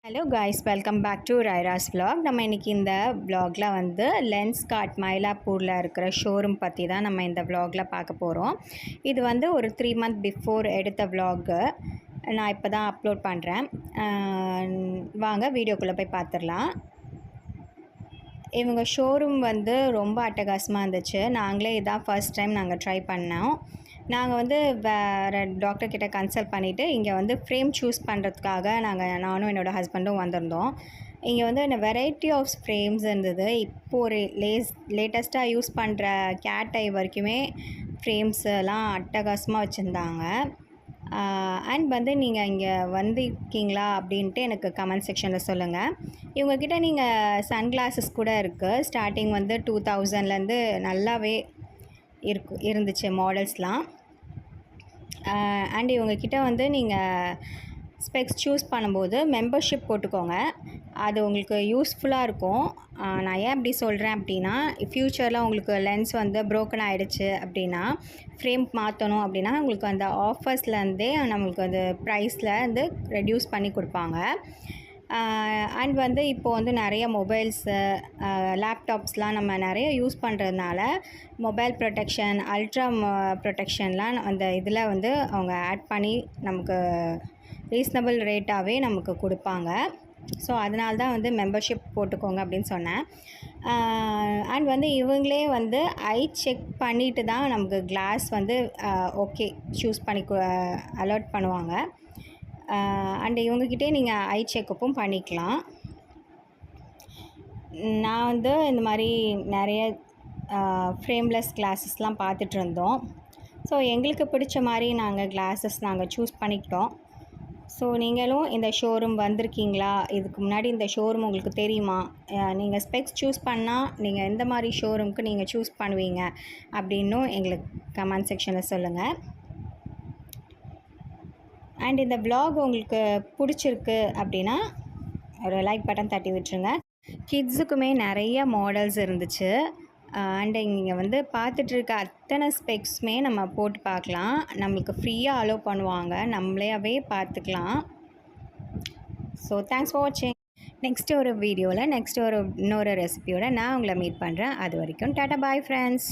Hello guys, welcome back to ரைராஸ் vlog. நம்ம இன்றைக்கி இந்த vlogல வந்து லென்ஸ்கார்ட் மயிலாப்பூரில் இருக்கிற ஷோரூம் பற்றி தான் நம்ம இந்த vlogல பார்க்க போகிறோம். இது வந்து ஒரு 3 month பிஃபோர் எடுத்த vlog. நான் இப்போ தான் அப்லோட் பண்ணுறேன். வாங்க வீடியோக்குள்ளே போய் பார்த்துடலாம். இவங்க ஷோரூம் வந்து ரொம்ப அட்டகாசமாக இருந்துச்சு. நாங்களே இதான் ஃபர்ஸ்ட் டைம் நாங்கள் ட்ரை பண்ணோம். நாங்கள் வந்து வேறு டாக்டர்கிட்ட கன்சல்ட் பண்ணிவிட்டு இங்கே வந்து ஃப்ரேம் சூஸ் பண்ணுறதுக்காக நானும் என்னோடய ஹஸ்பண்டும் வந்திருந்தோம். இங்கே வந்து என்ன வெரைட்டி ஆஃப் ஃப்ரேம்ஸ் இருந்தது. இப்போது ஒரு லேட்டஸ்ட்டாக யூஸ் பண்ணுற கேட் ஐ வரைக்குமே ஃப்ரேம்ஸ் எல்லாம் அட்டகாசமாக வச்சுருந்தாங்க. அண்ட் வந்து நீங்கள் இங்கே வந்திருக்கீங்களா அப்படின்ட்டு எனக்கு கமெண்ட் செக்ஷனில் சொல்லுங்கள். இவங்கக்கிட்ட நீங்கள் சன்கிளாஸஸ் கூட இருக்குது. ஸ்டார்டிங் வந்து 2000லேருந்து நல்லாவே இருந்துச்சு மாடல்ஸ்லாம். அண்ட் இவங்கக்கிட்ட வந்து நீங்கள் ஸ்பெக்ஸ் சூஸ் பண்ணும்போது மெம்பர்ஷிப் போட்டுக்கோங்க. அது உங்களுக்கு யூஸ்ஃபுல்லாக இருக்கும். நான் ஏன் அப்படி சொல்கிறேன் அப்படின்னா, ஃப்யூச்சரில் உங்களுக்கு லென்ஸ் வந்து ப்ரோக்கன் ஆகிடுச்சு அப்படின்னா, ஃப்ரேம் மாற்றணும் அப்படின்னா உங்களுக்கு அந்த ஆஃபர்ஸ்லேருந்தே நம்மளுக்கு அந்த ப்ரைஸில் வந்து ரெடியூஸ் பண்ணி கொடுப்பாங்க. அண்ட் வந்து இப்போது வந்து நிறைய மொபைல்ஸு லேப்டாப்ஸ்லாம் நம்ம நிறைய யூஸ் பண்ணுறதுனால மொபைல் ப்ரொடெக்ஷன், அல்ட்ரா ப்ரொடெக்ஷன்லாம் அந்த இதில் வந்து அவங்க ஆட் பண்ணி நமக்கு ரீசனபிள் ரேட்டாகவே நமக்கு கொடுப்பாங்க. ஸோ அதனால தான் வந்து மெம்பர்ஷிப் போட்டுக்கோங்க அப்படின்னு சொன்னேன். அண்ட் வந்து இவங்களே வந்து ஐ செக் பண்ணிவிட்டு தான் நமக்கு கிளாஸ் வந்து ஓகே சூஸ் பண்ணி அலாட் பண்ணுவாங்க. அண்ட் இவங்கக்கிட்டே நீங்கள் ஐ செக்கப்பும் பண்ணிக்கலாம். நான் வந்து இந்த மாதிரி நிறைய ஃப்ரேம்லெஸ் கிளாஸஸ்லாம் பார்த்துட்ருந்தோம். ஸோ எங்களுக்கு பிடிச்ச மாதிரி நாங்கள் சூஸ் பண்ணிக்கிட்டோம். ஸோ நீங்களும் இந்த ஷோரூம் வந்திருக்கீங்களா? இதுக்கு முன்னாடி இந்த ஷோரூம் உங்களுக்கு தெரியுமா? நீங்கள் ஸ்பெக்ஸ் சூஸ் பண்ணால் நீங்கள் எந்த மாதிரி ஷோரூமுக்கு நீங்கள் சூஸ் பண்ணுவீங்க அப்படின்னும் எங்களுக்கு கமெண்ட் செக்ஷனில் சொல்லுங்கள். அண்ட் இந்த vlog உங்களுக்கு பிடிச்சிருக்கு அப்படின்னா ஒரு லைக் பட்டன் தட்டி விட்டுருங்க. கிட்ஸுக்குமே நிறைய மாடல்ஸ் இருந்துச்சு. அண்ட் இங்கே வந்து பார்த்துட்ருக்க அத்தனை ஸ்பெக்ஸுமே நம்ம போட்டு பார்க்கலாம். நம்மளுக்கு ஃப்ரீயாக அலோவ் பண்ணுவாங்க. நம்மளையாவே பார்த்துக்கலாம். ஸோ தேங்க்ஸ் ஃபார் வாட்சிங். நெக்ஸ்ட்டு ஒரு வீடியோவில் இன்னொரு ரெசிபியோட நான் உங்களை மீட் பண்ணுறேன். அது வரைக்கும் டாட்டா பாய் ஃப்ரெண்ட்ஸ்.